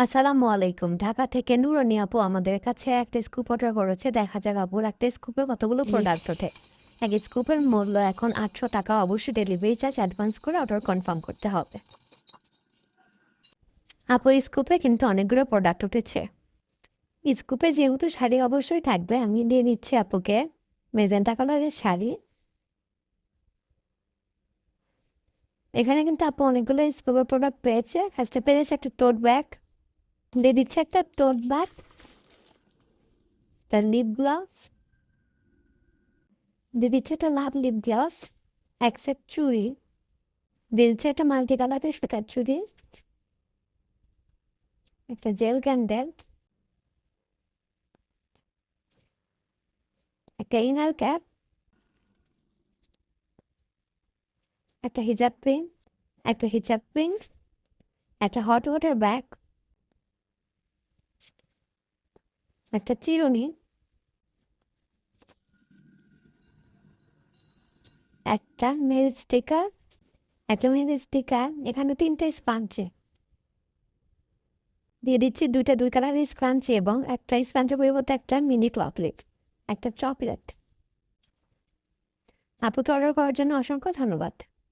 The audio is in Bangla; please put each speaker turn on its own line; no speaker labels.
আসসালামু আলাইকুম। ঢাকা থেকে নুরানী আপু আমাদের কাছে একটা স্কুপ অর্ডার করেছে। দেখা যাক আপুর একটা স্কুপে কতগুলো প্রোডাক্ট ওঠে। এক স্কুপের মূল্য এখন ৳৮০০। অবশ্যই ডেলিভারি চার্জ অ্যাডভান্স করে অর্ডার কনফার্ম করতে হবে। আপুর স্কুপে কিন্তু অনেকগুলো প্রোডাক্ট উঠেছে। স্কুপে যেহেতু শাড়ি অবশ্যই থাকবে, আমি দিয়ে দিচ্ছি আপুকে মেজেন্টা কালারের শাড়ি। এখানে কিন্তু আপু অনেকগুলো স্কুপের প্রোডাক্ট পেয়েছে। ফার্স্টে পেয়েছে একটা টোট ব্যাগ, দিয়ে দিচ্ছে একটা টোট ব্যাগ, তার লিপ গ্লাভস, দিয়ে দিচ্ছে একটা লাভ লিপ গ্লাভস, এক সেট চুড়ি, দিয়ে দিচ্ছে একটা মাল্টি কালারের সুতার চুড়ি, একটা জেল ক্যান্ডেল, একটা ইনার ক্যাপ, একটা হিজাব পিন, একটা হট ওয়াটার ব্যাগ, একটা চিরুনি, একটা মেহেদি স্টিকার, এখানে 3টা স্পাঞ্চে দিয়ে দিচ্ছি, 2টা 2 কালারের স্পাঞ্চি এবং একটা স্পাঞ্চের পরিবর্তে একটা মিনি ক্লকলেট, একটা চকলেট। আপুকে অর্ডার করার জন্য অসংখ্য ধন্যবাদ।